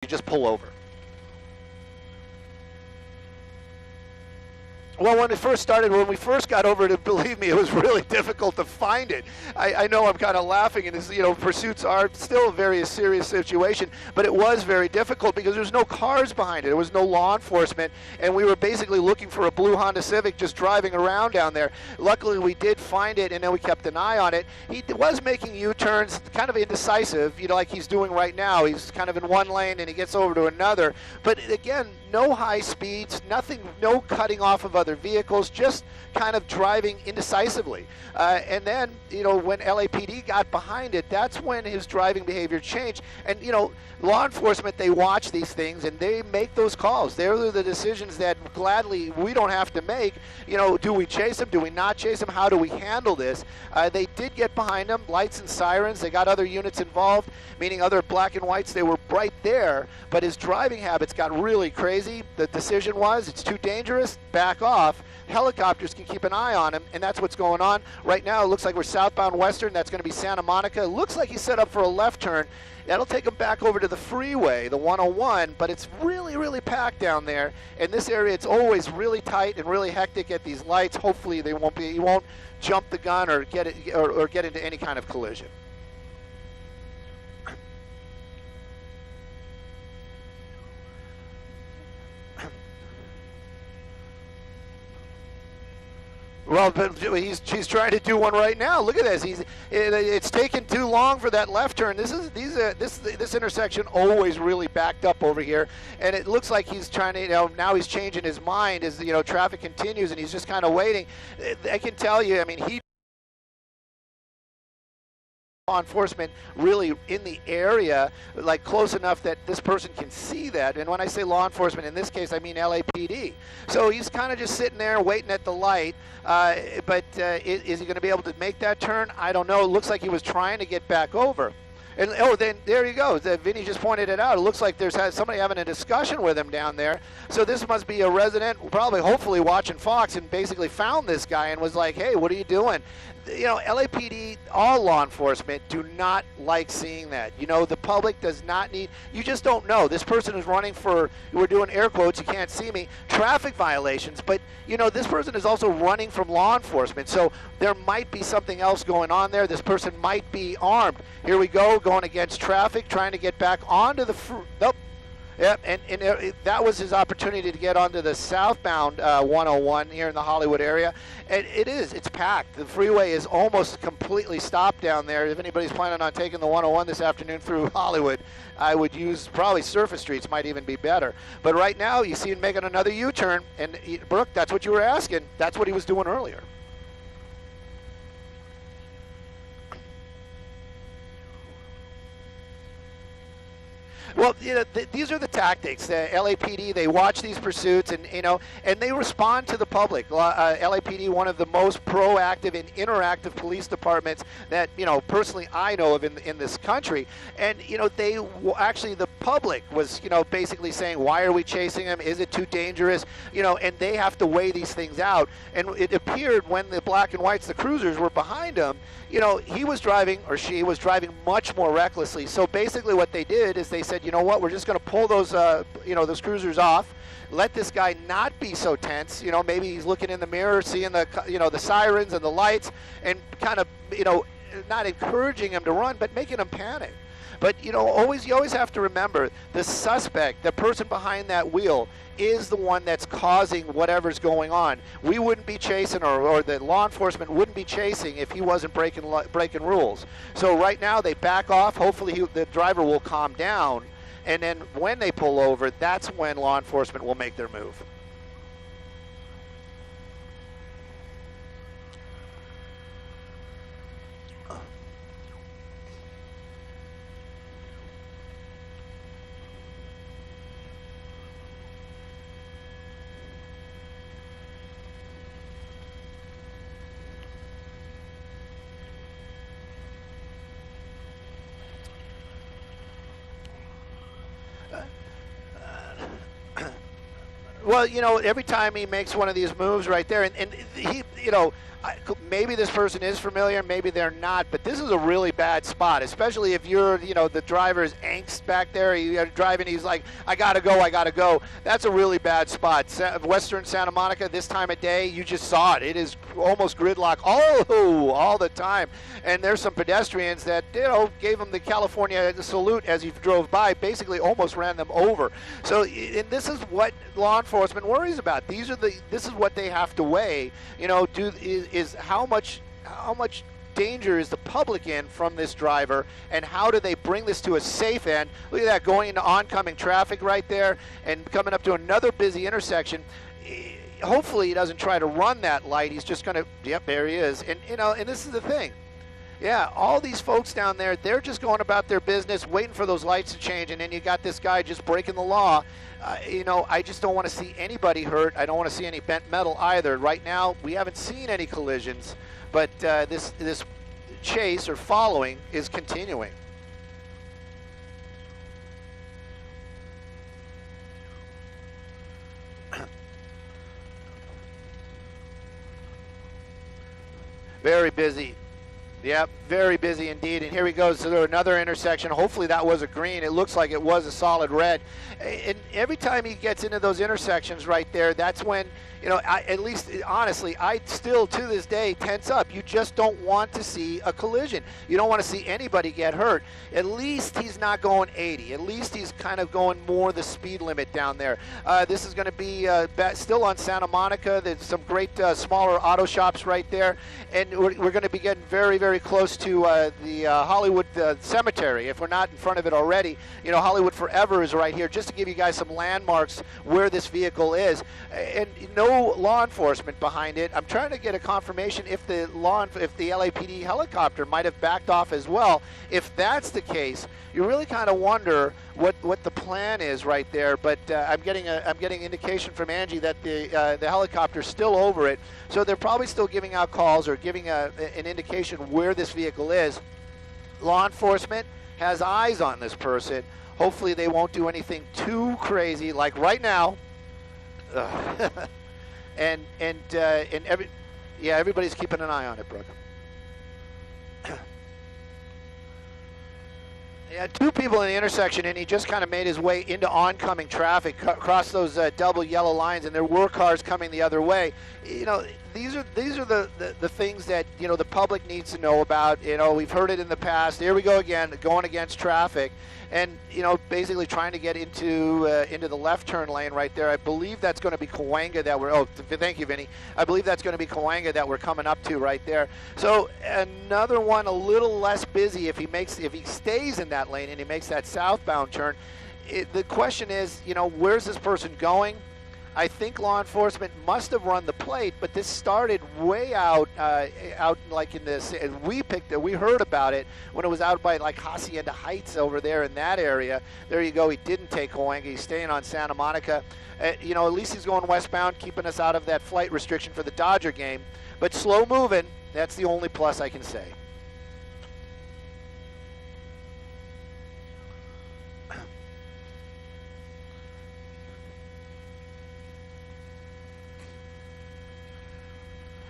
you just pull over? Well, when it first started, when we first got over it, believe me, it was really difficult to find it. I know I'm kind of laughing, and pursuits are still a very serious situation, but it was very difficult because there was no cars behind it. There was no law enforcement, and we were basically looking for a blue Honda Civic just driving around down there. Luckily, we did find it, and then we kept an eye on it. He was making U-turns, kind of indecisive, like he's doing right now. He's kind of in one lane, and he gets over to another. But again, no high speeds, nothing, no cutting off of other vehicles, just kind of driving indecisively. And then, when LAPD got behind it, that's when his driving behavior changed. And, law enforcement, they watch these things and they make those calls. They're the decisions that gladly we don't have to make. Do we chase him? Do we not chase him? How do we handle this? They did get behind him, lights and sirens. They got other units involved, meaning other black and whites. They were right there, but his driving habits got really crazy. The decision was, it's too dangerous, back off. Helicopters can keep an eye on him, and that's what's going on. Right now, it looks like we're southbound Western. That's going to be Santa Monica. It looks like he's set up for a left turn. That'll take him back over to the freeway, the 101, but it's really, really packed down there. In this area, it's always really tight and really hectic at these lights. Hopefully, he won't jump the gun or get into any kind of collision. Well, but he's trying to do one right now. Look at this. It's taken too long for that left turn. This intersection always really backed up over here, and it looks like he's trying to. Now he's changing his mind as traffic continues, and he's just kind of waiting. I can tell you. I mean, law enforcement really in the area, like close enough that this person can see that. And when I say law enforcement, in this case, I mean LAPD. So he's kind of just sitting there waiting at the light. But is he going to be able to make that turn? I don't know. It looks like he was trying to get back over. And then there you go. Vinny just pointed it out. It looks like there's somebody having a discussion with him down there. So this must be a resident, probably, hopefully watching Fox, and basically found this guy and was like, "Hey, what are you doing?" LAPD, all law enforcement do not like seeing that. The public does not need. You just don't know. This person is running for. We're doing air quotes. You can't see me. Traffic violations, but this person is also running from law enforcement. So there might be something else going on there. This person might be armed. Here we go, going against traffic, trying to get back onto the. Nope. Yep, and that was his opportunity to get onto the southbound 101 here in the Hollywood area. And it's packed. The freeway is almost completely stopped down there. If anybody's planning on taking the 101 this afternoon through Hollywood, I would use probably surface streets might even be better. But right now, you see him making another U-turn. And Brooke, that's what you were asking. That's what he was doing earlier. Well, these are the tactics. The LAPD, they watch these pursuits, and and they respond to the public. LAPD, one of the most proactive and interactive police departments that personally I know of in this country. And they actually, the public was basically saying, why are we chasing him? Is it too dangerous? And they have to weigh these things out. And it appeared when the black and whites, the cruisers, were behind him, he was driving, or she was driving much more recklessly. So basically what they did is they said, you know what, we're just going to pull those, those cruisers off, let this guy not be so tense. Maybe he's looking in the mirror, seeing the, the sirens and the lights, and kind of, not encouraging him to run, but making him panic. But you always have to remember the suspect, the person behind that wheel, is the one that's causing whatever's going on. We wouldn't be chasing, or the law enforcement wouldn't be chasing if he wasn't breaking rules. So right now they back off. Hopefully the driver will calm down, and then when they pull over, that's when law enforcement will make their move. Well, every time he makes one of these moves right there, and you know, maybe this person is familiar, maybe they're not, but this is a really bad spot, especially if you're, you know, the driver's angst back there. You're driving, he's like, I gotta go, I gotta go. That's a really bad spot. Western Santa Monica, this time of day, you just saw it. It is almost gridlock all the time. And there's some pedestrians that, you know, gave them the California salute as he drove by, basically almost ran them over. So, and this is what law enforcement worries about. This is what they have to weigh. You know, is how much danger is the public in from this driver, and how do they bring this to a safe end? Look at that, going into oncoming traffic right there and coming up to another busy intersection. Hopefully he doesn't try to run that light. He's just going to, yep, there he is. And, you know, and this is the thing. Yeah, all these folks down there, they're just going about their business, waiting for those lights to change, and then you got this guy just breaking the law. You know, I just don't want to see anybody hurt. I don't want to see any bent metal either. Right now, we haven't seen any collisions, but this chase or following is continuing. Very busy. Yep, very busy indeed. And here he goes to another intersection. Hopefully that was a green. It looks like it was a solid red. And every time he gets into those intersections right there, that's when, you know, at least honestly, I still to this day tense up. You just don't want to see a collision. You don't want to see anybody get hurt. At least he's not going 80. At least he's kind of going more the speed limit down there. This is going to be still on Santa Monica. There's some great smaller auto shops right there. And we're going to be getting very, very close to the Hollywood Cemetery. If we're not in front of it already, you know, Hollywood Forever is right here, just to give you guys some landmarks where this vehicle is. And no law enforcement behind it. I'm trying to get a confirmation if the LAPD helicopter might have backed off as well. If that's the case, you really kind of wonder what the plan is right there. But I'm getting indication from Angie that the helicopter's still over it, so they're probably still giving out calls or giving an indication where this vehicle is. Law enforcement has eyes on this person. Hopefully they won't do anything too crazy, like right now. and everybody's keeping an eye on it, Brooke. He had two people in the intersection, and he just kind of made his way into oncoming traffic, across those double yellow lines, and there were cars coming the other way. You know, these are the things that, you know, the public needs to know about. You know, we've heard it in the past. Here we go again, going against traffic, and, you know, basically trying to get into the left turn lane right there. I believe that's going to be Cahuenga that we're. Oh, thank you, Vinny. I believe that's going to be Cahuenga that we're coming up to right there. So another one a little less busy if he stays in that lane and he makes that southbound turn. The question is, you know, where's this person going? I think law enforcement must have run the plate, but this started way out like in this. We heard about it when it was out by like Hacienda Heights over there in that area. There you go. He didn't take Cahuenga. He's staying on Santa Monica. You know, at least he's going westbound, keeping us out of that flight restriction for the Dodger game. But slow moving. That's the only plus I can say.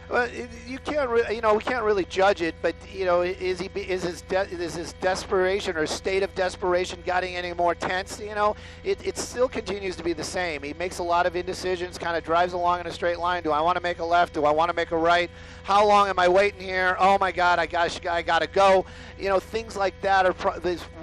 Well, you can't, you know, we can't really judge it, but, you know, is his desperation or state of desperation getting any more tense? You know, it still continues to be the same. He makes a lot of indecisions, kind of drives along in a straight line. Do I want to make a left? Do I want to make a right? How long am I waiting here? Oh my God, I gotta go. You know, things like that are,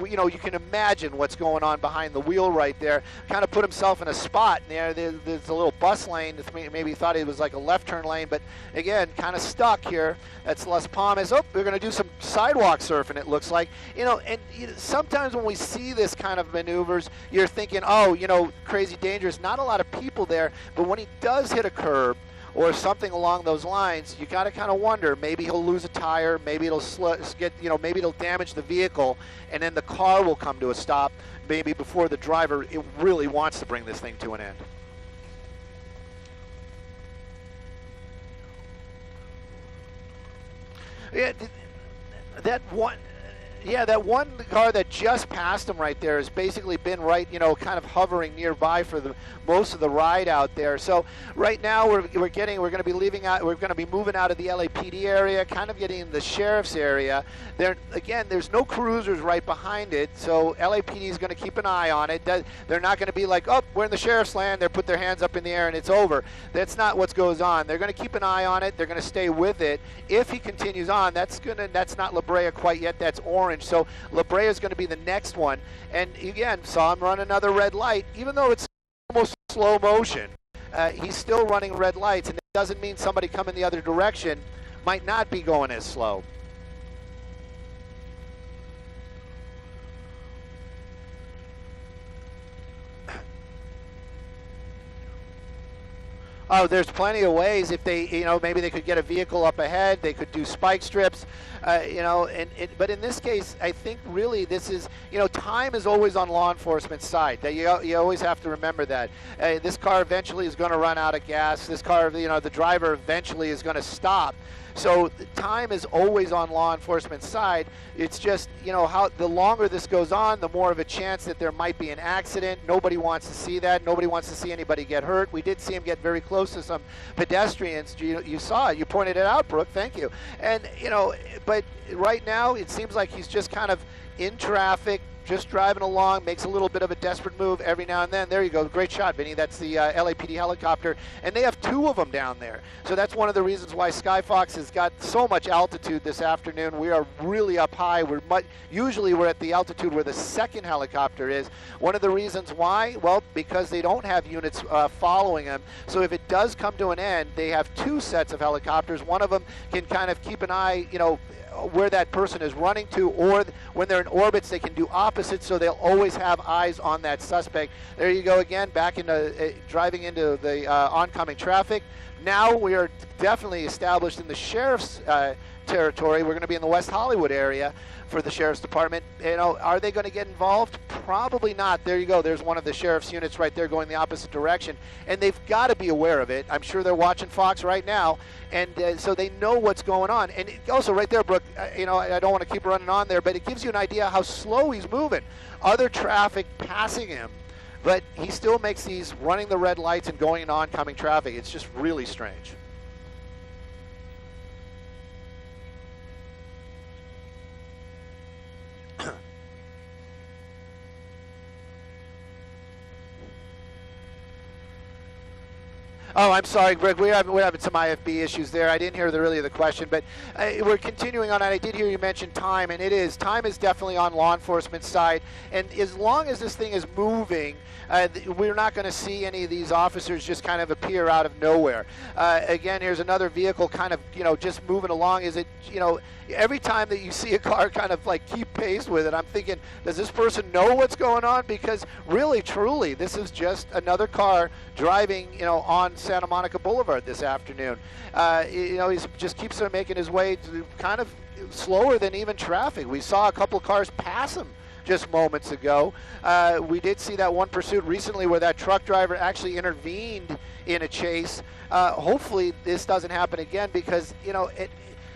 you know, you can imagine what's going on behind the wheel right there. Kind of put himself in a spot there. There's a little bus lane. Maybe he thought it was like a left turn lane, but again, kind of stuck here. That's Las Palmas. Oh, we're going to do some sidewalk surfing, it looks like. You know, and sometimes when we see this kind of maneuvers, you're thinking, oh, you know, crazy dangerous. Not a lot of people there, but when he does hit a curb or something along those lines, you got to kind of wonder, maybe he'll lose a tire, maybe it'll maybe it'll damage the vehicle, and then the car will come to a stop, maybe before the driver really wants to bring this thing to an end. Yeah, that one. Yeah, that one car that just passed him right there has basically been right, you know, kind of hovering nearby for the most of the ride out there. So right now we're going to be leaving out, we're going to be moving out of the LAPD area, kind of getting in the sheriff's area. There's no cruisers right behind it, so LAPD is going to keep an eye on it. They're not going to be like, oh, we're in the sheriff's land, they put their hands up in the air and it's over. That's not what goes on. They're going to keep an eye on it. They're going to stay with it. If he continues on, that's not La Brea quite yet. That's orange. So La Brea is going to be the next one. And again, saw him run another red light, even though it's almost slow motion. He's still running red lights, and it doesn't mean somebody coming the other direction might not be going as slow. Oh, there's plenty of ways. If they, you know, maybe they could get a vehicle up ahead. They could do spike strips, you know. But in this case, I think really this is, you know, time is always on law enforcement's side. That you always have to remember that. This car eventually is going to run out of gas. This car, you know, the driver eventually is going to stop. So time is always on law enforcement's side. It's just, you know, how the longer this goes on, the more of a chance that there might be an accident. Nobody wants to see that. Nobody wants to see anybody get hurt. We did see him get very close to some pedestrians. You saw it. You pointed it out, Brooke. Thank you. And, you know, but right now it seems like he's just kind of in traffic, just driving along, makes a little bit of a desperate move every now and then. There you go. Great shot, Vinny. That's the LAPD helicopter. And they have two of them down there. So that's one of the reasons why Skyfox has got so much altitude this afternoon. We are really up high. Usually we're at the altitude where the second helicopter is. One of the reasons why, well, because they don't have units following them. So if it does come to an end, they have two sets of helicopters. One of them can kind of keep an eye, you know, where that person is running to, or when they're in orbits, they can do opposites, so they'll always have eyes on that suspect. There you go again, back into driving into the oncoming traffic. Now we are definitely established in the sheriff's territory. We're going to be in the West Hollywood area for the sheriff's department. You know, are they going to get involved? Probably not. There you go. There's one of the sheriff's units right there going the opposite direction, and they've got to be aware of it. I'm sure they're watching Fox right now, and so they know what's going on. And also right there, Brooke, you know, I don't want to keep running on there, but it gives you an idea how slow he's moving. Other traffic passing him, but he still makes these running the red lights and going in oncoming traffic. It's just really strange. Oh, I'm sorry, Greg. We're having some IFB issues there. I didn't hear really the question, but we're continuing on. And I did hear you mention time, and time is definitely on law enforcement's side. And as long as this thing is moving, we're not going to see any of these officers just kind of appear out of nowhere. Again, here's another vehicle kind of, you know, just moving along. Is it, you know, every time that you see a car kind of like keep pace with it, I'm thinking, does this person know what's going on? Because really, truly, this is just another car driving, you know, on Santa Monica Boulevard this afternoon. You know, he just keeps on making his way to kind of slower than even traffic. We saw a couple of cars pass him just moments ago. We did see that one pursuit recently where that truck driver actually intervened in a chase. Hopefully this doesn't happen again, because, you know,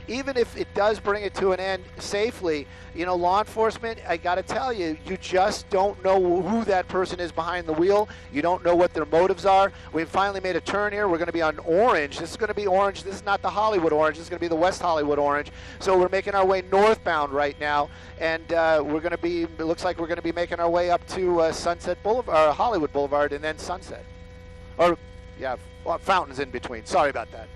even if it does bring it to an end safely, you know, law enforcement, I got to tell you, you just don't know who that person is behind the wheel. You don't know what their motives are. We've finally made a turn here. We're going to be on orange. This is going to be orange. This is not the Hollywood orange. This is going to be the West Hollywood orange. So we're making our way northbound right now, and we're going to be, it looks like we're going to be making our way up to Sunset Boulevard, or Hollywood Boulevard, and then Sunset. Or, yeah, well, Fountains in between. Sorry about that.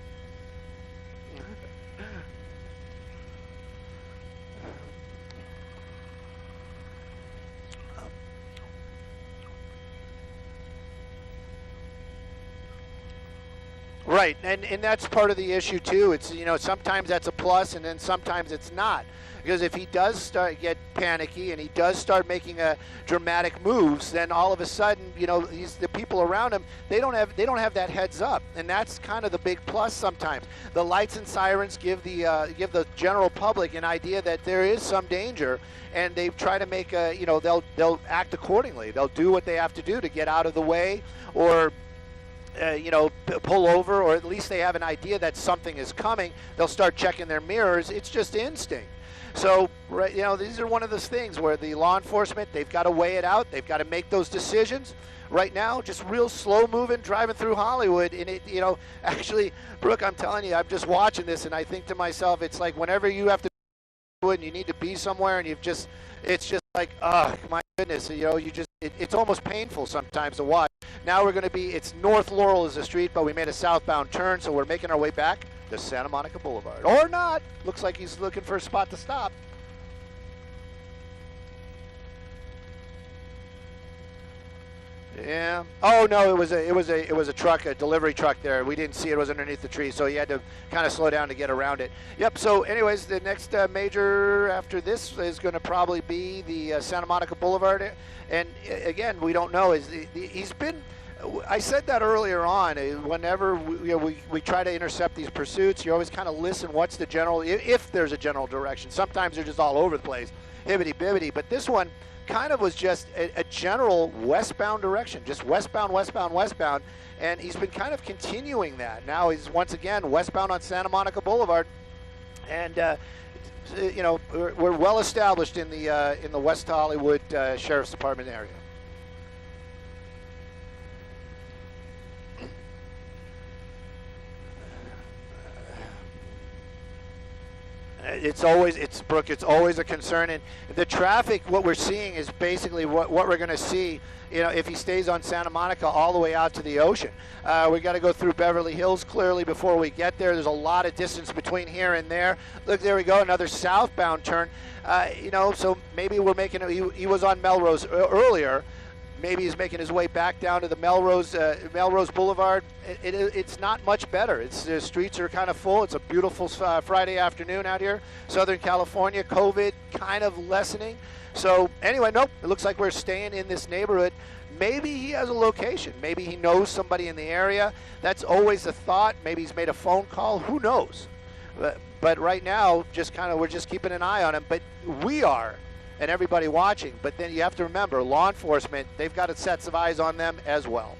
Right, and that's part of the issue too. It's, you know, sometimes that's a plus, and then sometimes it's not. Because if he does start get panicky and he does start making dramatic moves, then all of a sudden, you know, the people around him, they don't have that heads up, and that's kind of the big plus sometimes. The lights and sirens give the general public an idea that there is some danger, and they try to make a, you know, they'll act accordingly. They'll do what they have to do to get out of the way, or you know, pull over, or at least they have an idea that something is coming. They'll start checking their mirrors. It's just instinct. So, right, these are one of those things where the law enforcement, they've got to weigh it out. They've got to make those decisions. Right now, just real slow moving, driving through Hollywood. And it, actually, Brooke, I'm telling you, I'm just watching this and I think to myself, it's like whenever you have to do it and you need to be somewhere and it's just like, oh, my goodness, it's almost painful sometimes to watch. Now we're going to be, it's North Laurel is the street, but we made a southbound turn, so we're making our way back to Santa Monica Boulevard. Or not. Looks like he's looking for a spot to stop. Yeah. Oh no, it was a truck, a delivery truck there. We didn't see it. It was underneath the tree, so he had to kind of slow down to get around it. Yep. So, anyways, the next major after this is going to probably be the Santa Monica Boulevard, and again, we don't know. He's been. I said that earlier on. Whenever we try to intercept these pursuits, you always kind of listen. What's the general? If there's a general direction, sometimes they're just all over the place, hibbity bibbity. But this one kind of was just a general westbound direction, just westbound, westbound, westbound, and he's been kind of continuing that. Now he's once again westbound on Santa Monica Boulevard, and we're well established in the West Hollywood Sheriff's Department area. Brooke, it's always a concern, and the traffic, what we're seeing is basically what we're going to see, if he stays on Santa Monica all the way out to the ocean. We got to go through Beverly Hills clearly before we get there. There's a lot of distance between here and there. Look, there we go, another southbound turn. So maybe we're making, he was on Melrose earlier. Maybe he's making his way back down to the Melrose Boulevard. It's not much better. The streets are kind of full. It's a beautiful Friday afternoon out here, Southern California. COVID kind of lessening. So anyway, nope, it looks like we're staying in this neighborhood. Maybe he has a location. Maybe he knows somebody in the area. That's always a thought. Maybe he's made a phone call. Who knows? But right now, we're just keeping an eye on him. But we are. And everybody watching, but then you have to remember, law enforcement, they've got a sets of eyes on them as well.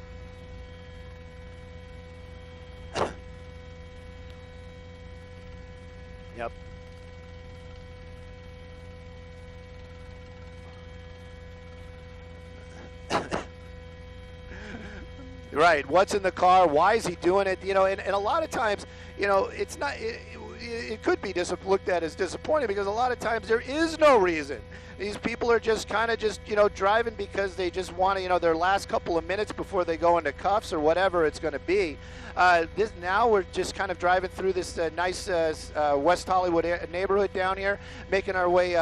Yep. Right, what's in the car, why is he doing it, and a lot of times, it's not, it could be looked at as disappointing because a lot of times there is no reason. These people are just driving because they just want to, their last couple of minutes before they go into cuffs or whatever it's going to be. Now we're just kind of driving through this nice West Hollywood neighborhood down here, making our way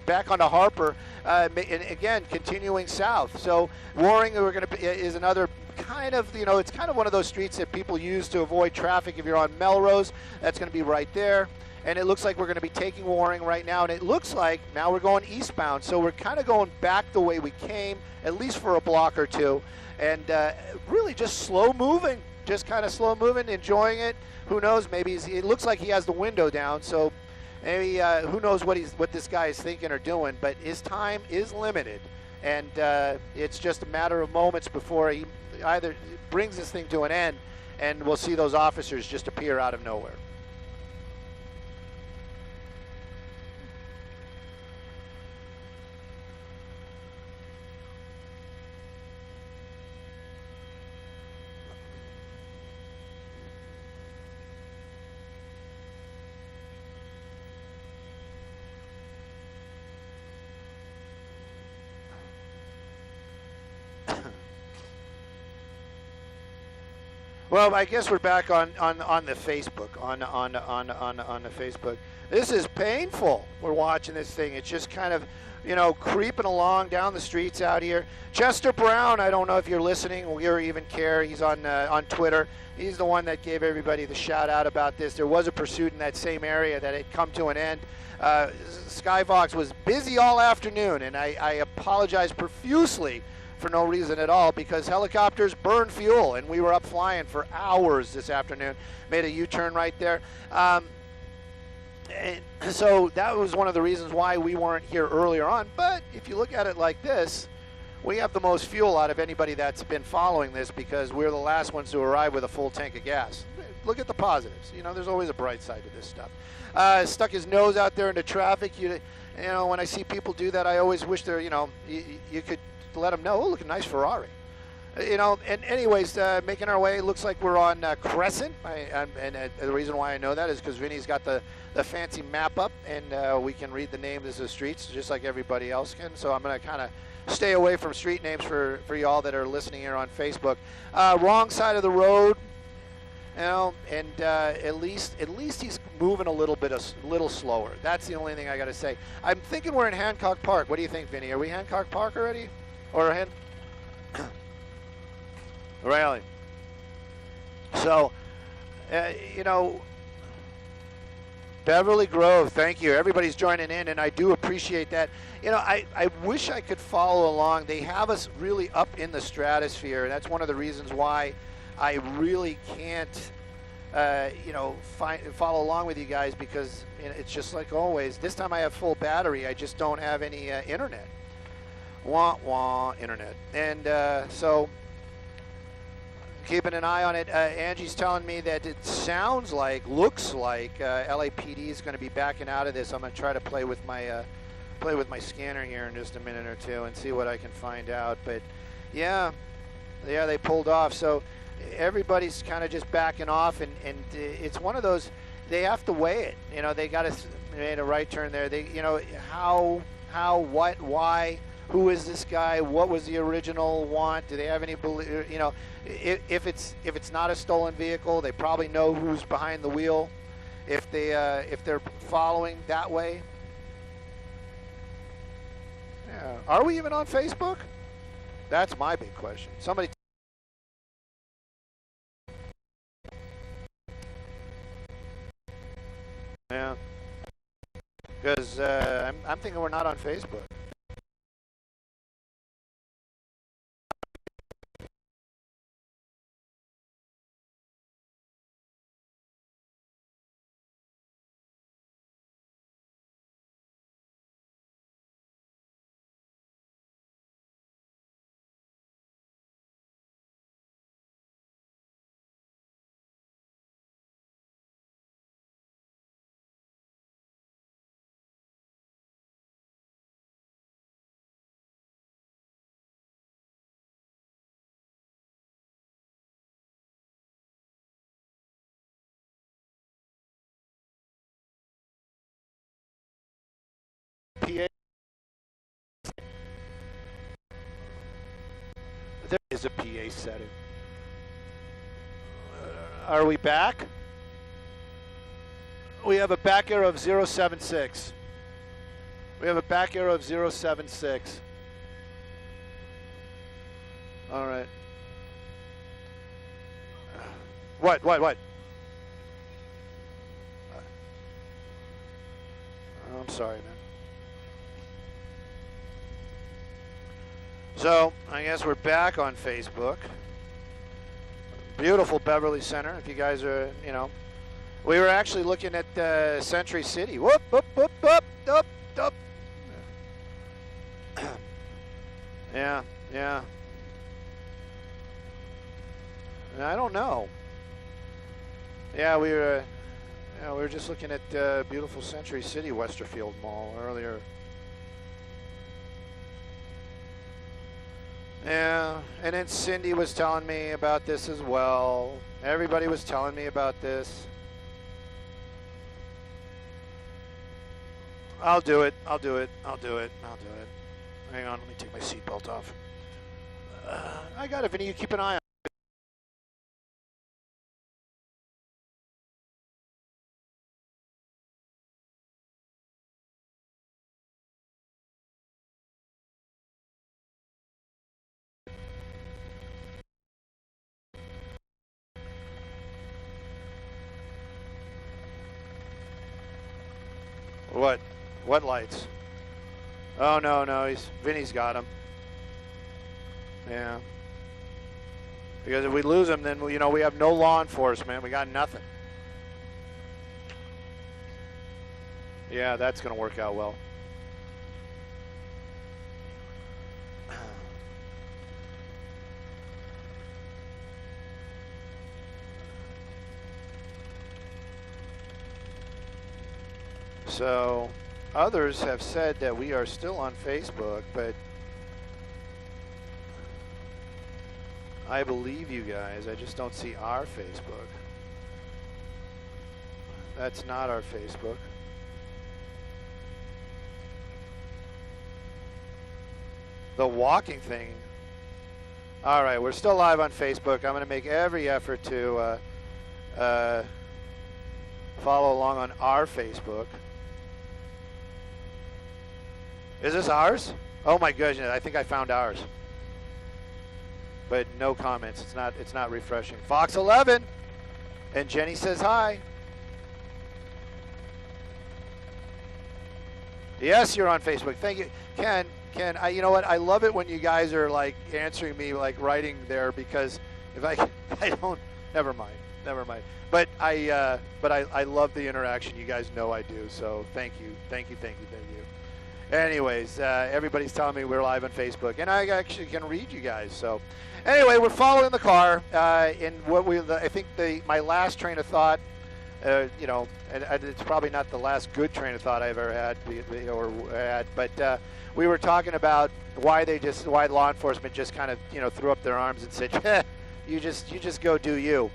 back onto Harper, and again continuing south. So Waring, is another kind of, it's kind of one of those streets that people use to avoid traffic. If you're on Melrose, that's going to be right there. And it looks like we're going to be taking Waring right now, and it looks like now we're going eastbound. So we're kind of going back the way we came, at least for a block or two, and really just slow moving, enjoying it. Who knows? Maybe it looks like he has the window down, so maybe who knows what this guy is thinking or doing. But his time is limited, and it's just a matter of moments before he either brings this thing to an end, and we'll see those officers just appear out of nowhere. Well, I guess we're back on the Facebook, on the Facebook. This is painful. We're watching this thing. It's just kind of, creeping along down the streets out here. Chester Brown, I don't know if you're listening or even care. He's on Twitter. He's the one that gave everybody the shout out about this. There was a pursuit in that same area that had come to an end. Skyvox was busy all afternoon, and I apologize profusely for no reason at all, because helicopters burn fuel, and we were up flying for hours this afternoon. Made a U-turn right there. And so that was one of the reasons why we weren't here earlier on. But if you look at it like this, we have the most fuel out of anybody that's been following this, because we're the last ones to arrive with a full tank of gas. look at the positives. You know, there's always a bright side to this stuff. Stuck his nose out there into traffic. You know, when I see people do that, I always wish you know, you could let them know, oh, look, a nice Ferrari. You know, and anyways, making our way, looks like we're on Crescent. And the reason why I know that is because Vinny's got the fancy map up, and we can read the names of the streets just like everybody else can. So I'm going to kind of stay away from street names for y'all that are listening here on Facebook. Wrong side of the road, you know, and at least he's moving a little slower. That's the only thing I got to say. I'm thinking we're in Hancock Park. What do you think, Vinny? Are we Hancock Park already, or Really? So, you know, Beverly Grove, thank you. Everybody's joining in, and I do appreciate that. You know, I wish I could follow along. They have us really up in the stratosphere, and that's one of the reasons why I really can't, you know, follow along with you guys, because you know, it's just like always. This time I have full battery. I just don't have any internet. Wah, wah, internet. And so keeping an eye on it. Angie's telling me that it looks like LAPD is going to be backing out of this. I'm going to try to play with my scanner here in just a minute or two and see what I can find out. But yeah, they pulled off. So everybody's kind of just backing off, and it's one of those, they have to weigh it. You know, they got to made a right turn there. They, you know, how, what, why. Who is this guy? What was the original want? Do they have any, you know, if it's not a stolen vehicle, they probably know who's behind the wheel. If they're following that way. Yeah. Are we even on Facebook? That's my big question. Somebody. Yeah. Because I'm thinking we're not on Facebook. PA. There is a PA setting. Are we back? We have a back arrow of 076. We have a back arrow of 076. All right. What? I'm sorry, man. So, I guess we're back on Facebook. Beautiful Beverly Center, if you guys are, you know. We were actually looking at Century City. Whoop, whoop, whoop, whoop, whoop, whoop. Yeah. I don't know. Yeah, we were just looking at beautiful Century City Westerfield Mall earlier. Yeah, and then Cindy was telling me about this as well. Everybody was telling me about this. I'll do it. Hang on, let me take my seatbelt off. I got it, Vinny. You keep an eye on it. What lights? Oh, no, Vinny's got them. Yeah. Because if we lose them, then, you know, we have no law enforcement. We got nothing. Yeah, that's going to work out well. So others have said that we are still on Facebook, but I believe you guys. I just don't see our Facebook. That's not our Facebook. The walking thing. All right, we're still live on Facebook. I'm going to make every effort to follow along on our Facebook. Is this ours? Oh my goodness, I think I found ours. But no comments. It's not refreshing. Fox 11 and Jenny says hi. Yes, you're on Facebook. Thank you. Ken, you know what? I love it when you guys are like answering me, like writing there, because if I don't, never mind. But I love the interaction. You guys know I do. So thank you. Anyways, everybody's telling me we're live on Facebook, and I actually can read you guys. So anyway, we're following the car. In what I think my last train of thought, you know, and it's probably not the last good train of thought I've ever had, but we were talking about why law enforcement just kind of, you know, threw up their arms and said, you just go do you.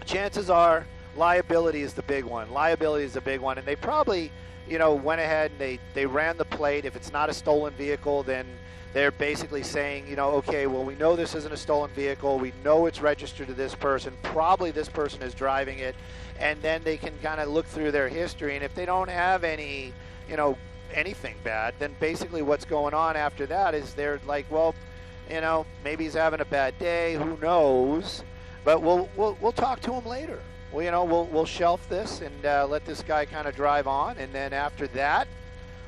Chances are liability is the big one. And they probably, you know, went ahead and they ran the plate. If it's not a stolen vehicle, then they're basically saying, you know, okay, well, we know this isn't a stolen vehicle. We know it's registered to this person. Probably this person is driving it. And then they can kind of look through their history. And if they don't have any, you know, anything bad, then basically what's going on after that is they're like, well, you know, maybe he's having a bad day. Who knows? But we'll talk to him later. Well, you know, we'll shelf this and let this guy kind of drive on. And then after that,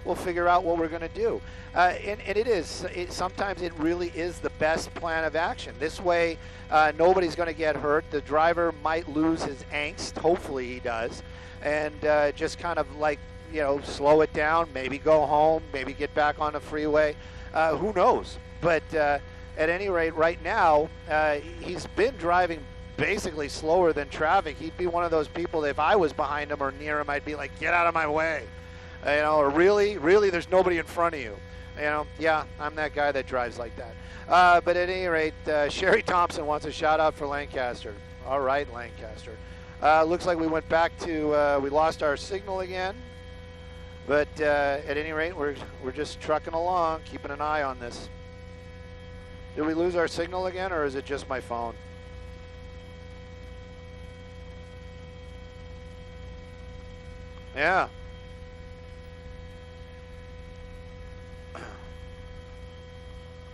we'll figure out what we're going to do. And sometimes it really is the best plan of action. This way, nobody's going to get hurt. The driver might lose his angst. Hopefully he does. And just kind of like, you know, slow it down, maybe go home, maybe get back on the freeway. Who knows? But at any rate, right now, he's been driving basically slower than traffic. He'd be one of those people that if I was behind him or near him, I'd be like, get out of my way. You know, or really, there's nobody in front of you. You know, yeah, I'm that guy that drives like that. But at any rate, Sherry Thompson wants a shout out for Lancaster. All right, Lancaster. Looks like we went back to, we lost our signal again. But at any rate, we're just trucking along, keeping an eye on this. Did we lose our signal again, or is it just my phone? Yeah.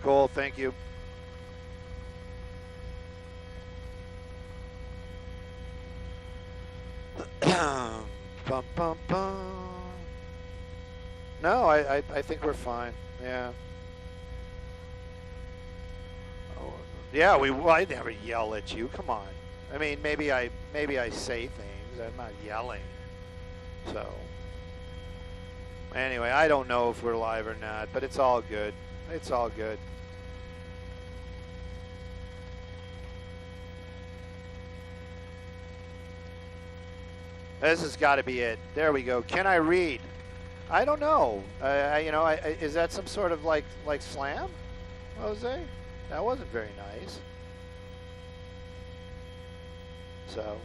Cool, thank you. Bum, bum, bum. No, I think we're fine. Yeah. Oh, yeah. Well, I never yell at you. Come on. I mean, maybe I say things. I'm not yelling. So. Anyway, I don't know if we're live or not, but it's all good. It's all good. This has got to be it. There we go. Can I read? I don't know. You know, is that some sort of like slam, Jose? That wasn't very nice. So.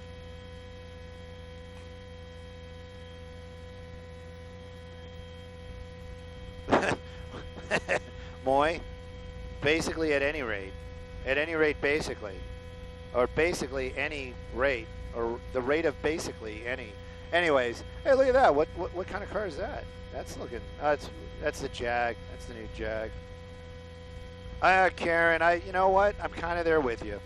Moy, basically at any rate, basically, or basically any rate, or the rate of basically any. Anyways, hey, look at that. What kind of car is that? That's looking. That's the Jag. That's the new Jag. Karen, you know what? I'm kind of there with you.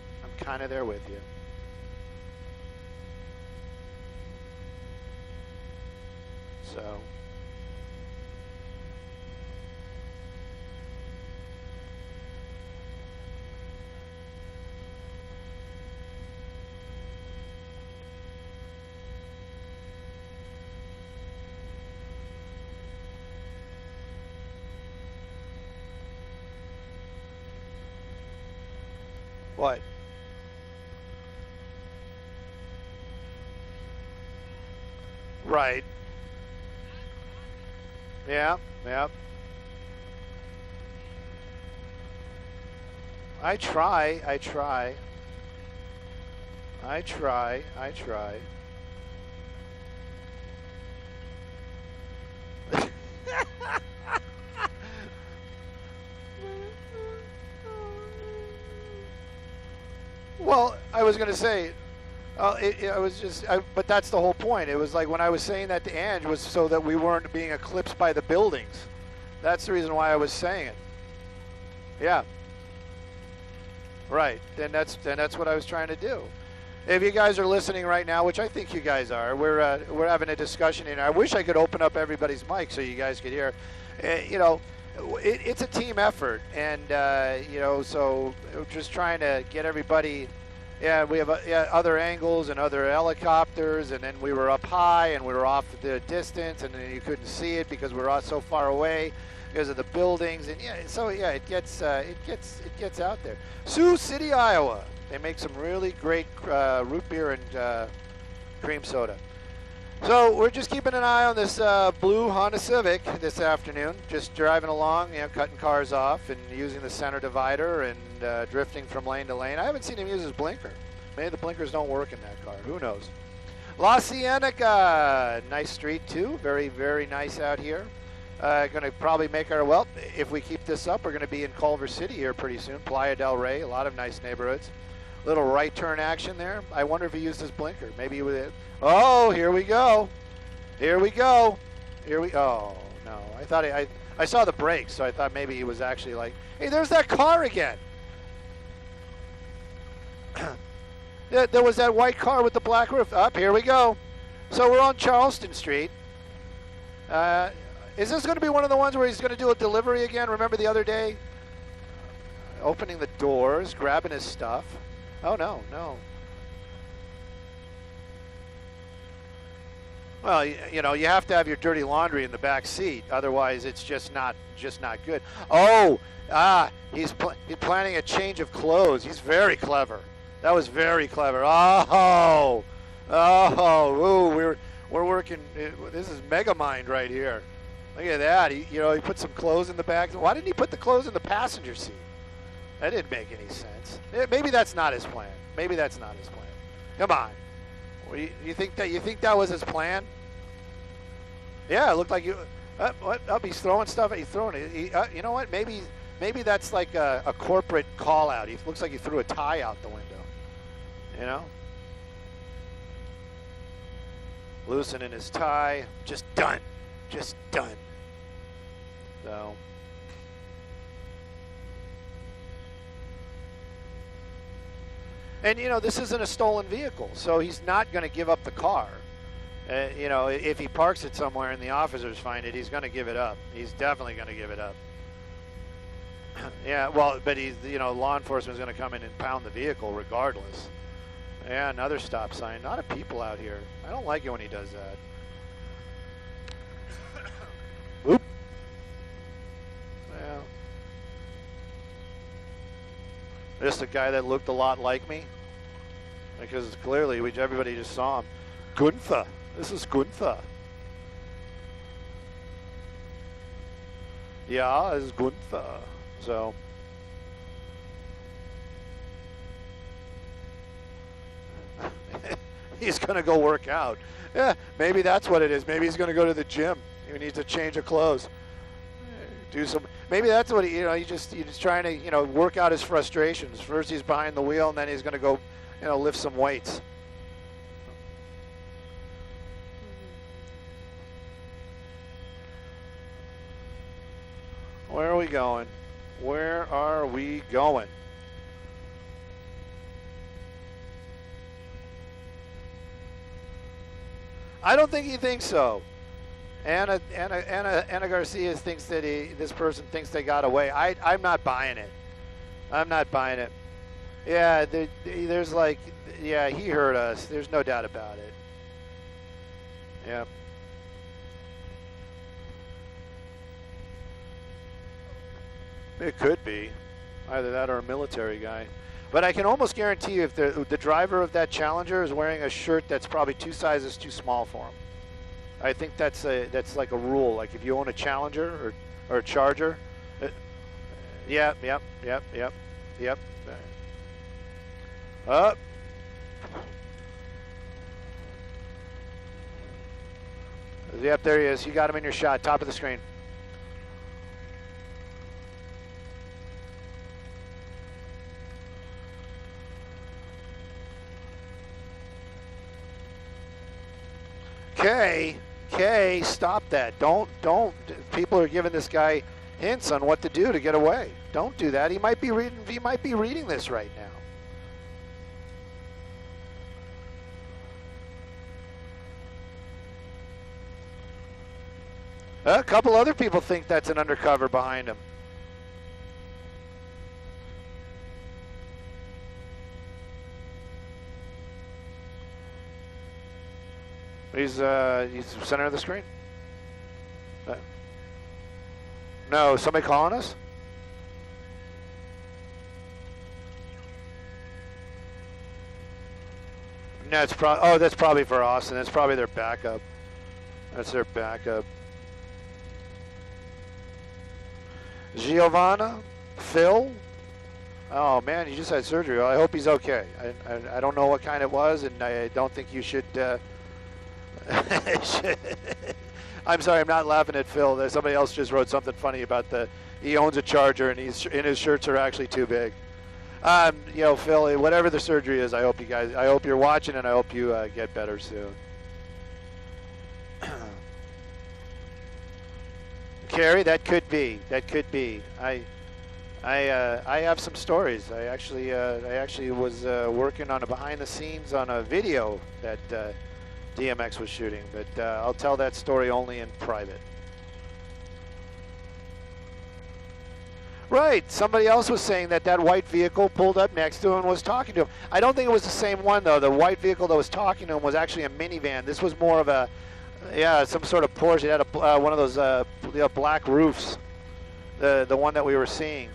So. What? Right. Yeah, yeah. I try. Well, I was going to say, but that's the whole point. It was like when I was saying that to Ange was so that we weren't being eclipsed by the buildings. That's the reason why I was saying it. Yeah. Right. Then that's what I was trying to do. If you guys are listening right now, which I think you guys are, we're having a discussion here. I wish I could open up everybody's mic so you guys could hear. It's a team effort, and so we're just trying to get everybody. Yeah, we have other angles and other helicopters, and then we were up high and we were off the distance, and then you couldn't see it because we were so far away because of the buildings, and it gets out there. Sioux City, Iowa. They make some really great root beer and cream soda. So we're just keeping an eye on this blue Honda Civic this afternoon, just driving along, cutting cars off and using the center divider and drifting from lane to lane. I haven't seen him use his blinker. Maybe the blinkers don't work in that car. Who knows? La Cienega, nice street too. Very, very nice out here. Going to probably make our, if we keep this up, we're going to be in Culver City here pretty soon. Playa del Rey, a lot of nice neighborhoods. Little right turn action there. I wonder if he used his blinker. Maybe he would. Oh, here we go. Oh, no. I thought I saw the brakes, so I thought maybe he was actually like, hey, there's that car again. There was that white car with the black roof. Up, here we go. So we're on Charleston Street. Is this going to be one of the ones where he's going to do a delivery again? Remember the other day? Opening the doors, grabbing his stuff. Oh, no. Well, you have to have your dirty laundry in the back seat. Otherwise, it's just not good. Oh, he's planning a change of clothes. He's very clever. That was very clever. Ooh, we're working. This is Megamind right here. Look at that. He put some clothes in the back. Why didn't he put the clothes in the passenger seat? That didn't make any sense. Maybe that's not his plan. Come on. You think that was his plan? Yeah, it looked like he's throwing stuff. He's throwing it. You know what? Maybe that's like a corporate call out. He looks like he threw a tie out the window. Loosening his tie. Just done. So. And, this isn't a stolen vehicle, so he's not going to give up the car. If he parks it somewhere and the officers find it, he's going to give it up. He's definitely going to give it up. Yeah, well, but law enforcement's going to come in and pound the vehicle regardless. Yeah, another stop sign. Not a people out here. I don't like it when he does that. Oop. Well. Just a guy that looked a lot like me, because clearly everybody just saw him. Gunther. This is Gunther. Yeah, this is Gunther. So. He's going to go work out. Yeah, maybe that's what it is. Maybe he's going to go to the gym. He needs a change of clothes. Do some. Maybe that's what he's just trying to work out his frustrations. First he's behind the wheel, and then he's going to go lift some weights. Where are we going? I don't think he thinks so. Anna Garcia thinks that this person thinks they got away. I'm not buying it. Yeah, there's he heard us. There's no doubt about it. Yeah. It could be. Either that or a military guy. But I can almost guarantee you if the driver of that Challenger is wearing a shirt that's probably 2 sizes too small for him. I think that's like a rule. Like if you own a Challenger or a Charger. Yep. Up. Yep, there he is. You got him in your shot, top of the screen. Okay, stop that. Don't. People are giving this guy hints on what to do to get away. Don't do that. He might be reading this right now. A couple other people think that's an undercover behind him. He's center of the screen. No, somebody calling us? No, it's probably. Oh, that's probably for Austin. That's probably their backup. That's their backup. Giovanna, Phil. Oh man, he just had surgery. Well, I hope he's okay. I don't know what kind it was, and I don't think you should. I'm sorry, I'm not laughing at Phil. Somebody else just wrote something funny about he owns a Charger and his shirts are actually too big. You know, Phil, whatever the surgery is, I hope you're watching and I hope you get better soon. Carrie, that could be. I have some stories. I actually was working on behind the scenes on a video that DMX was shooting, but I'll tell that story only in private. Right, somebody else was saying that white vehicle pulled up next to him and was talking to him. I don't think it was the same one though. The white vehicle that was talking to him was actually a minivan. This was more of a, some sort of Porsche. It had one of those black roofs, the one that we were seeing.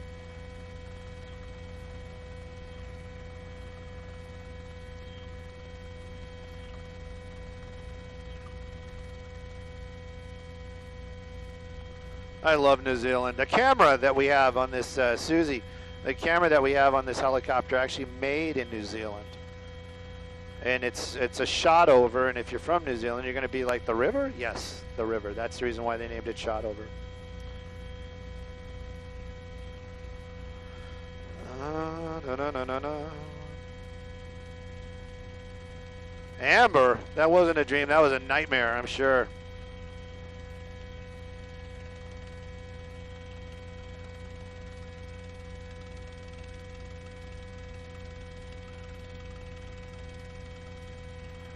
I love New Zealand. The camera that we have on this Susie, the camera that we have on this helicopter actually made in New Zealand. And it's a shot over, and if you're from New Zealand, you're going to be like, the river? Yes, the river. That's the reason why they named it shot over. Amber, that wasn't a dream. That was a nightmare, I'm sure.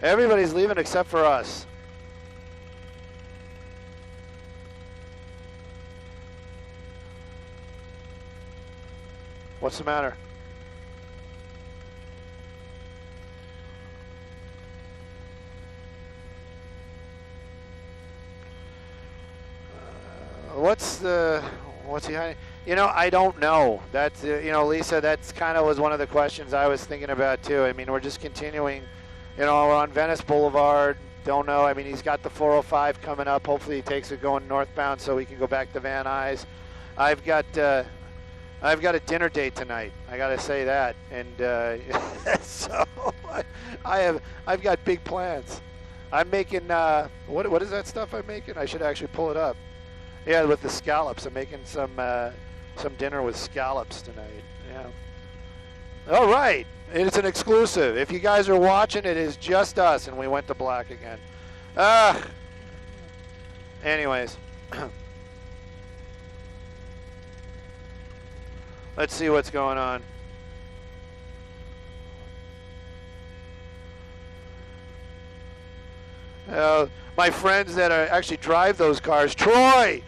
Everybody's leaving except for us. What's the matter? What's he hiding? You know, I don't know. That's Lisa, that's kind of was one of the questions I was thinking about too. I mean, we're just continuing. You know, we're on Venice Boulevard. Don't know. I mean, he's got the 405 coming up. Hopefully, he takes it going northbound so we can go back to Van Nuys. I've got a dinner date tonight. I got to say that, and so I've got big plans. I'm making what is that stuff I'm making? I should actually pull it up. Yeah, with the scallops. I'm making some dinner with scallops tonight. Yeah. All right. It's an exclusive. If you guys are watching, it is just us, and we went to black again. Anyways. Let's see what's going on. My friends that actually drive those cars, Troy,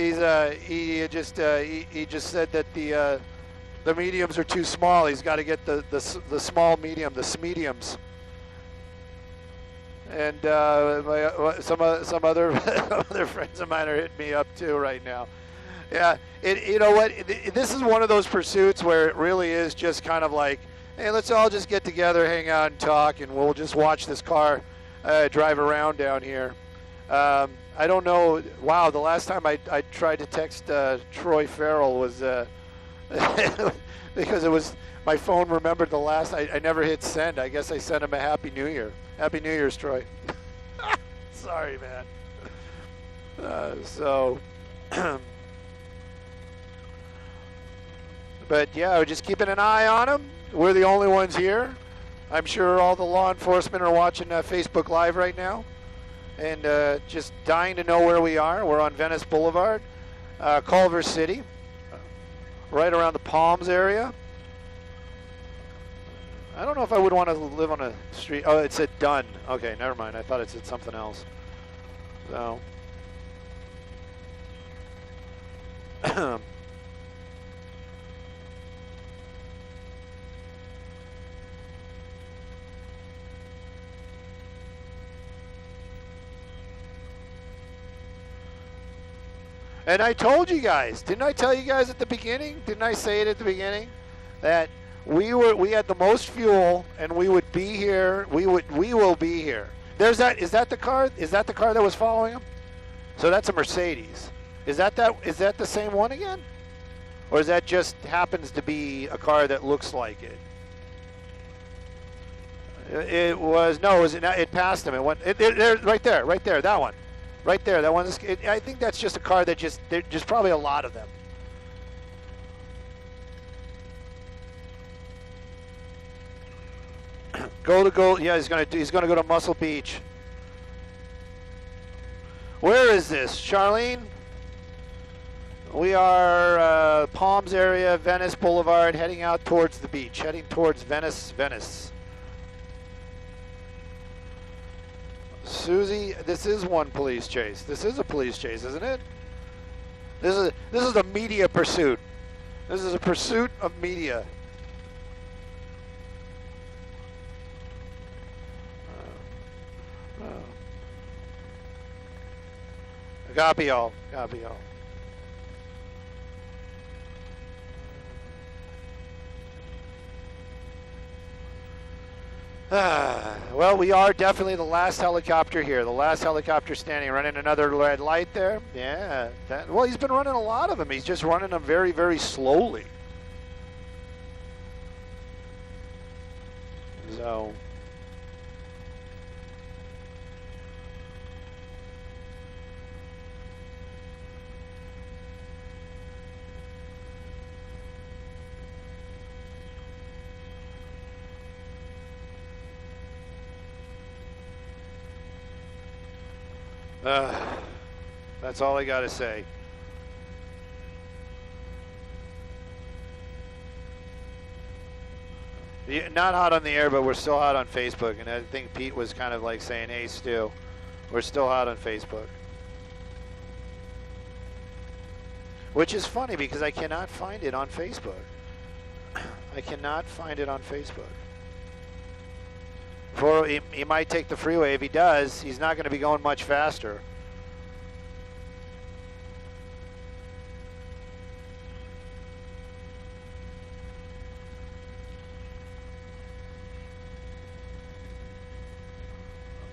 he just said that the mediums are too small. He's got to get the small medium, the smediums. And some other other friends of mine are hitting me up too right now. Yeah, you know what? This is one of those pursuits where it really is just kind of like, hey, let's all just get together, hang out, and talk, and we'll just watch this car drive around down here. I don't know. Wow, the last time I tried to text Troy Farrell was because it was my phone remembered the last. I never hit send. I guess I sent him a Happy New Year. Happy New Year's, Troy. Sorry, man. But yeah, we're just keeping an eye on him. We're the only ones here. I'm sure all the law enforcement are watching Facebook Live right now and just dying to know where we are. We're on Venice Boulevard, Culver City, right around the Palms area. I don't know if I would want to live on a street. Oh, it said done. Okay, never mind. I thought it said something else. So. And I told you guys, didn't I tell you guys at the beginning? Didn't I say it at the beginning? That we had the most fuel and we would be here. We will be here. Is that the car? Is that the car that was following him? So that's a Mercedes. Is that the same one again? Or is that just happens to be a car that looks like it? It passed him. It went right there, that one. Right there, that one. I think that's just a car that there's probably a lot of them. Go. Yeah, he's gonna go to Muscle Beach. Where is this, Charlene? We are Palms area, Venice Boulevard, heading out towards the beach, heading towards Venice. Susie, this is one police chase. This is a police chase, isn't it? This is a media pursuit. This is a pursuit of media. Copy all. Well, we are definitely the last helicopter here. The last helicopter standing, running another red light there. Yeah. Well, he's been running a lot of them. He's just running them very, very slowly. So. That's all I got to say. Not hot on the air, but we're still hot on Facebook. And I think Pete was kind of like saying, hey, Stu, we're still hot on Facebook. Which is funny because I cannot find it on Facebook. I cannot find it on Facebook. He might take the freeway. If he does, he's not going to be going much faster.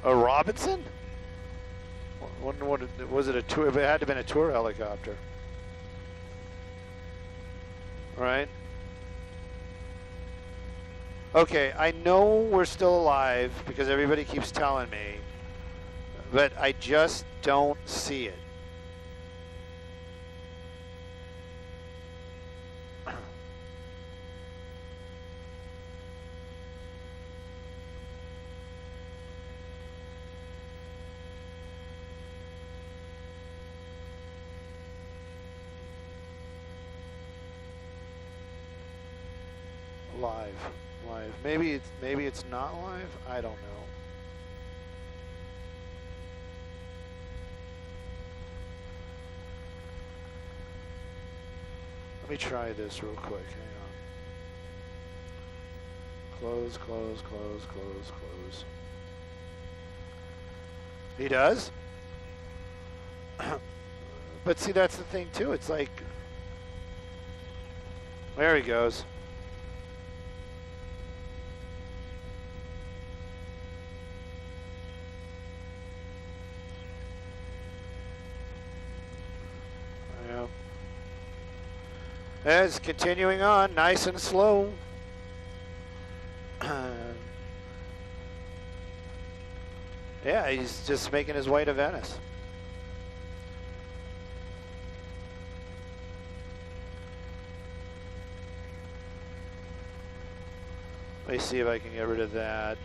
A Robinson? Wonder what was it? A tour? It had to have been a tour helicopter, right? Okay, I know we're still alive because everybody keeps telling me, but I just don't see it. Live. Maybe it's not live. I don't know. Let me try this real quick. Hang on. Close. He does? But see, that's the thing too. It's like, there he goes. It's continuing on, nice and slow. Yeah, he's just making his way to Venice. Let me see if I can get rid of that.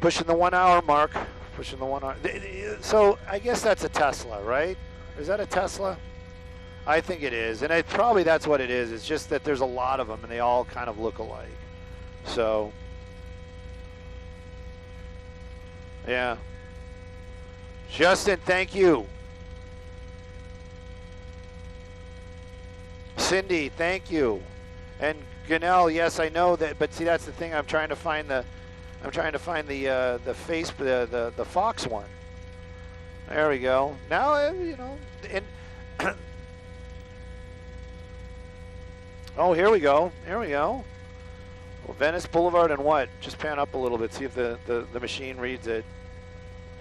Pushing the 1 hour mark. Pushing the 1 hour. So I guess that's a Tesla, right? Is that a Tesla? I think it is. And probably that's what it is. It's just that there's a lot of them and they all kind of look alike. So, yeah. Justin, thank you. Cindy, thank you. And Ganell, yes, I know that, but see, that's the thing. I'm trying to find the face, the Fox one. There we go. Now, you know, and oh, here we go. Here we go. Well, Venice Boulevard and what? Just pan up a little bit, see if the machine reads it.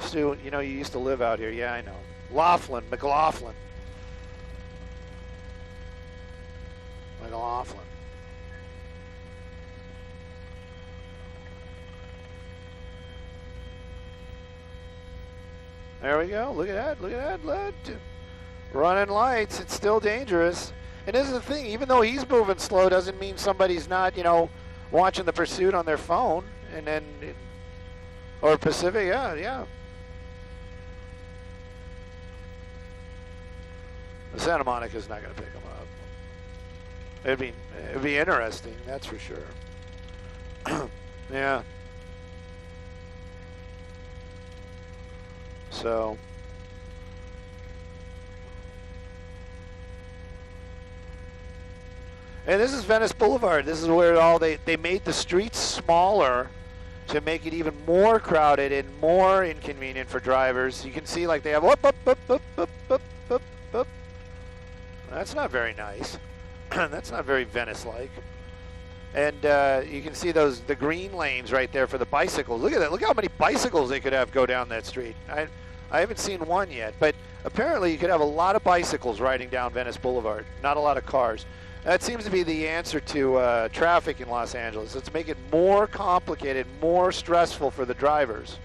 Stu, you know, you used to live out here. Yeah, I know. McLaughlin. There we go. Look at that. Running lights. It's still dangerous. And this is the thing. Even though he's moving slow, doesn't mean somebody's not, you know, watching the pursuit on their phone. And then, or Pacific. Yeah. The Santa Monica's not going to pick him up. It'd be interesting. That's for sure. Yeah. So, and this is Venice Boulevard. This is where they made the streets smaller to make it even more crowded and more inconvenient for drivers. You can see like they have up. That's not very nice. That's not very Venice-like. And you can see the green lanes right there for the bicycles. Look at that. Look how many bicycles they could have go down that street. I haven't seen one yet, but apparently you could have a lot of bicycles riding down Venice Boulevard, not a lot of cars. That seems to be the answer to traffic in Los Angeles. Let's make it more complicated, more stressful for the drivers.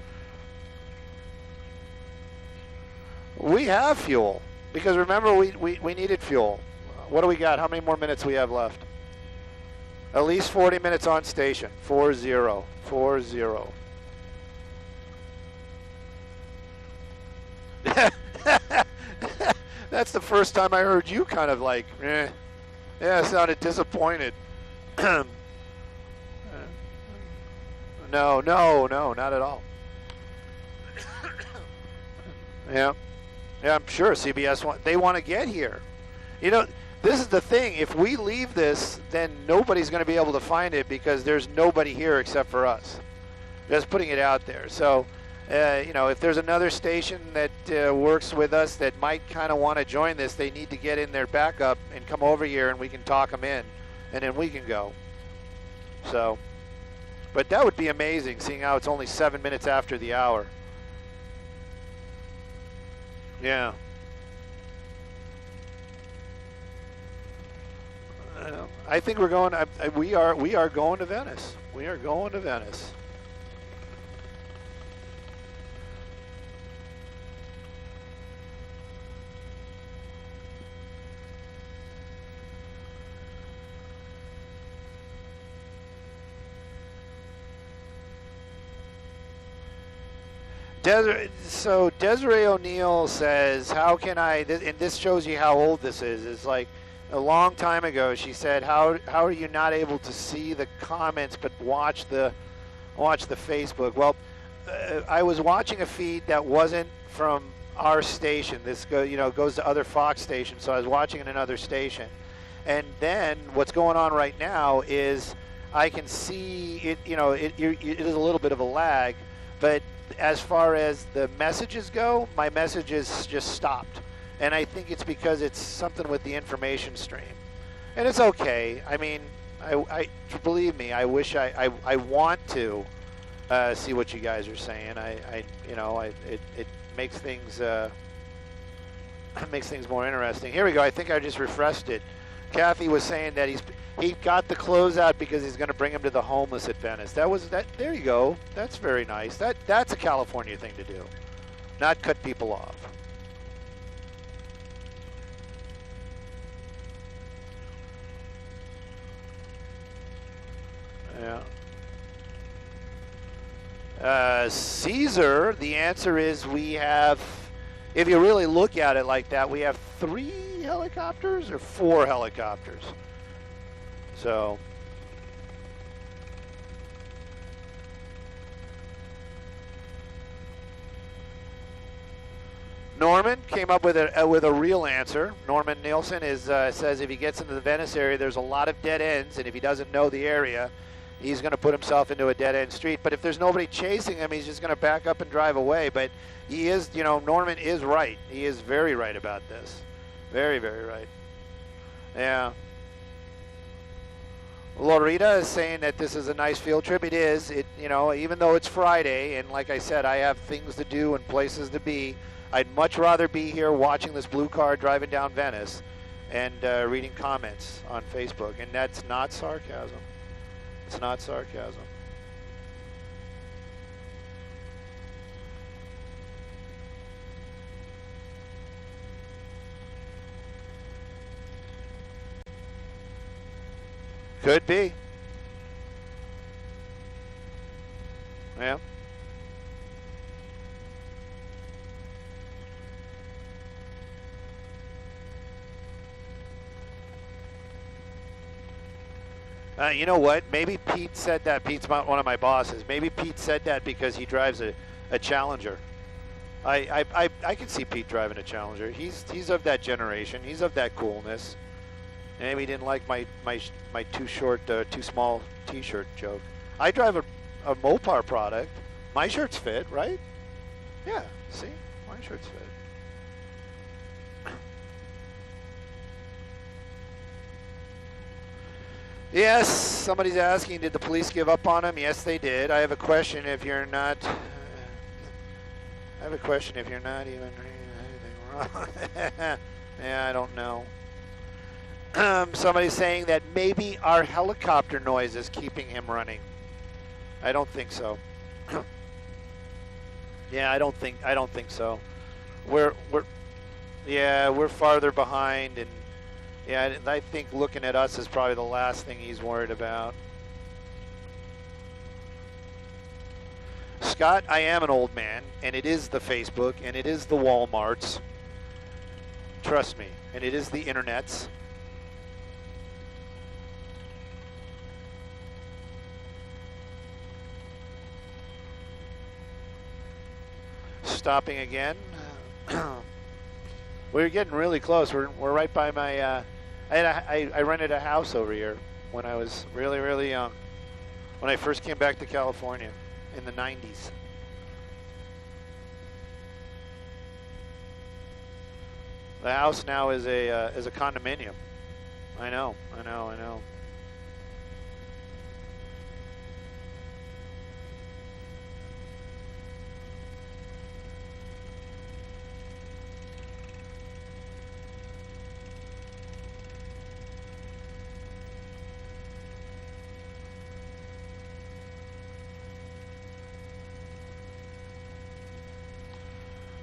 We have fuel, because remember we needed fuel. What do we got? How many more minutes we have left? At least 40 minutes on station. 4-0. That's the first time I heard you kind of like, eh. Yeah, sounded disappointed. No, not at all. Yeah, I'm sure CBS they want to get here. You know, this is the thing. If we leave this, then nobody's going to be able to find it because there's nobody here except for us. Just putting it out there. So, you know, if there's another station that works with us that might kind of want to join this, they need to get in their backup and come over here and we can talk them in and then we can go. So, but that would be amazing, seeing how it's only 7 minutes after the hour. Yeah. I think we're going. We are going to Venice. We are going to Venice. So Desiree O'Neill says, "How can I?" And this shows you how old this is. It's like a long time ago. She said, "How are you not able to see the comments but watch the Facebook?" Well, I was watching a feed that wasn't from our station. This goes to other Fox stations. So I was watching in another station, and then what's going on right now is I can see it. You know, it is a little bit of a lag, but as far as the messages go, my messages just stopped. And I think it's because it's something with the information stream. And it's okay. I mean, I believe me, I wish I want to see what you guys are saying. It makes things makes things more interesting. Here we go. I think I just refreshed it. Kathy was saying that he got the closeout because he's going to bring him to the homeless at Venice. There you go. That's very nice. That's a California thing to do, not cut people off. Yeah. Caesar, the answer is we have, if you really look at it like that, we have 3 helicopters or 4 helicopters. So, Norman came up with a real answer. Norman Nielsen says if he gets into the Venice area, there's a lot of dead ends, and if he doesn't know the area, he's going to put himself into a dead-end street. But if there's nobody chasing him, he's just going to back up and drive away. But he is, Norman is right. He is very right about this. Very, very right. Yeah. Lorita is saying that this is a nice field trip. It is. Even though it's Friday, and like I said, I have things to do and places to be, I'd much rather be here watching this blue car driving down Venice and reading comments on Facebook. And that's not sarcasm. It's not sarcasm. Could be. Yeah. You know what? Maybe Pete said that. Pete's one of my bosses. Maybe Pete said that because he drives a Challenger. I can see Pete driving a Challenger. He's of that generation. He's of that coolness. Maybe he didn't like my too small T-shirt joke. I drive a Mopar product. My shirts fit, right? Yeah. See, my shirts fit. Yes, somebody's asking, did the police give up on him? Yes, they did. I have a question if you're not even doing anything wrong. Yeah, I don't know. Somebody's saying that maybe our helicopter noise is keeping him running. I don't think so. Yeah, I don't think so. We're farther behind, and yeah, I think looking at us is probably the last thing he's worried about. Scott, I am an old man, and it is the Facebook, and it is the Walmarts. Trust me, and it is the internets. Stopping again. We're getting really close. We're right by my. I rented a house over here when I was really, really young. When I first came back to California in the 90s. The house now is a condominium. I know.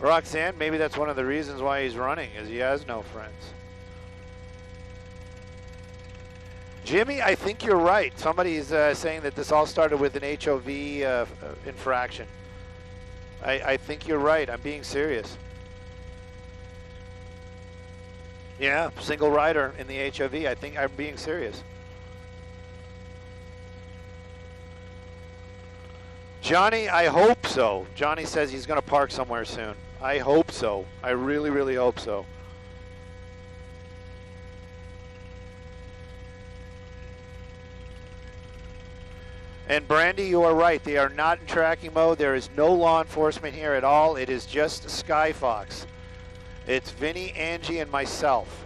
Roxanne, maybe that's one of the reasons why he's running, is he has no friends. Jimmy, I think you're right. Somebody's saying that this all started with an HOV infraction. I think you're right. I'm being serious. Yeah, single rider in the HOV. I think I'm being serious. Johnny, I hope so. Johnny says he's going to park somewhere soon. I hope so. I really, really hope so. And Brandy, you are right. They are not in tracking mode. There is no law enforcement here at all. It is just Skyfox. It's Vinny, Angie, and myself.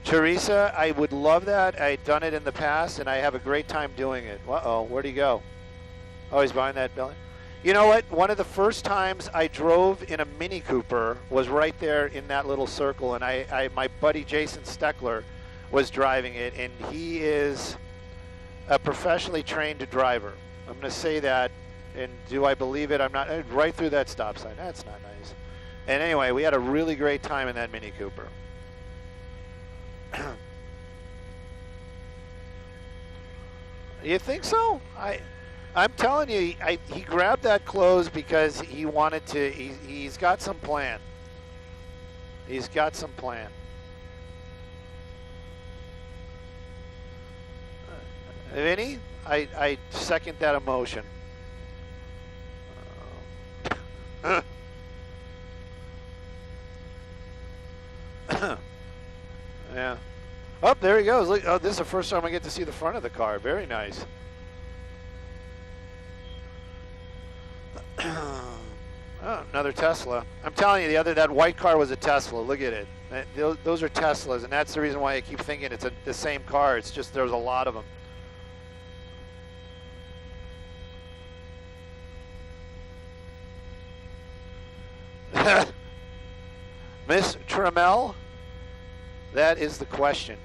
Teresa, I would love that. I've done it in the past, and I have a great time doing it. Uh-oh, where'd he go? Oh, he's behind that building. You know what? One of the first times I drove in a Mini Cooper was right there in that little circle, and my buddy Jason Steckler was driving it, and he is a professionally trained driver. I'm going to say that, and do I believe it? I'm not. Right through that stop sign. That's not nice. And anyway, we had a really great time in that Mini Cooper. You think so? I'm telling you, he grabbed that close because he wanted to. He's got some plan. He's got some plan. Vinny, I second that emotion. Yeah. Oh, there he goes. Look, oh, this is the first time I get to see the front of the car. Very nice. Oh, another Tesla. I'm telling you, that white car was a Tesla. Look at it. Those are Teslas, and that's the reason why I keep thinking it's the same car. It's just there's a lot of them. Miss Trammell, that is the question.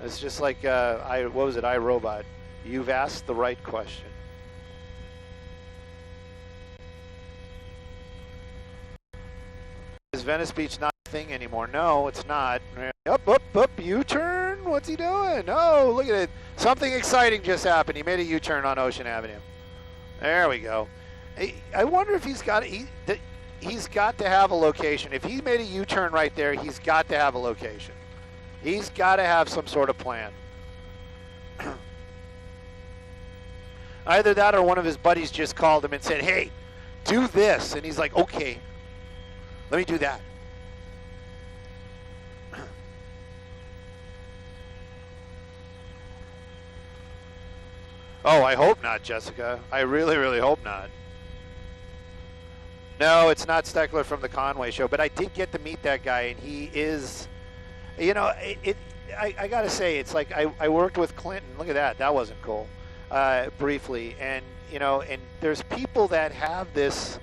It's just like, what was it, iRobot? You've asked the right question. Is Venice Beach not a thing anymore? No, it's not. Up, U-turn? What's he doing? Oh, look at it. Something exciting just happened. He made a U-turn on Ocean Avenue. There we go. I wonder if he's got to have a location. If he made a U-turn right there, he's got to have a location. He's got to have some sort of plan. Either that or one of his buddies just called him and said, hey, do this. And he's like, okay, let me do that. Oh, I hope not, Jessica. I really, really hope not. No, it's not Steckler from the Conway show, but I did get to meet that guy, and he is, you know, I got to say, it's like I worked with Clinton. Look at that. That wasn't cool. Briefly. And, you know, and there's people that have this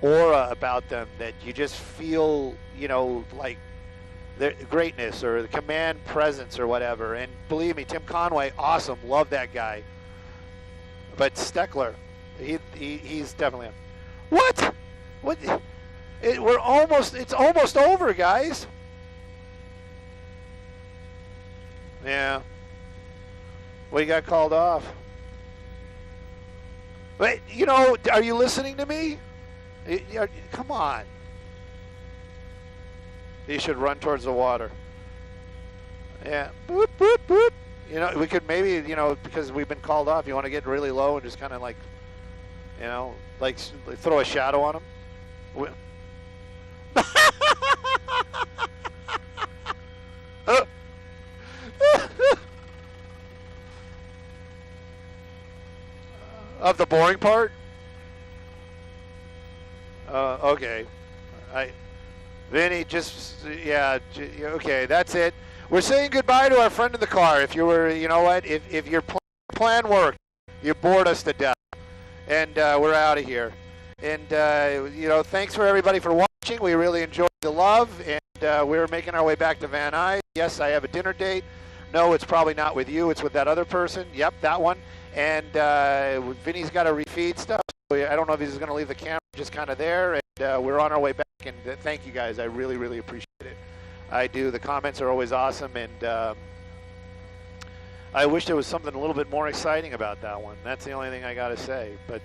aura about them that you just feel, you know, like their greatness or the command presence or whatever. And believe me, Tim Conway, awesome. Love that guy. But Steckler, he's definitely a, what? What? It's almost over, guys. Yeah. Well, you got called off. But, you know, are you listening to me? Come on. You should run towards the water. Yeah. Boop, boop, boop. You know, we could maybe, you know, because we've been called off, you want to get really low and just kind of like, you know, like throw a shadow on them. Of the boring part? Okay. Vinny, just, yeah, okay, that's it. We're saying goodbye to our friend in the car. If you were, you know what, if your plan worked, you bored us to death. And we're out of here. And, you know, thanks for everybody for watching. We really enjoyed the love. And we're making our way back to Van Nuys. Yes, I have a dinner date. No, it's probably not with you. It's with that other person. Yep, that one. And Vinny's got to refeed stuff. So I don't know if he's going to leave the camera just kind of there. And we're on our way back. And thank you guys. I really, really appreciate it. I do. The comments are always awesome. And I wish there was something a little bit more exciting about that one. That's the only thing I got to say. But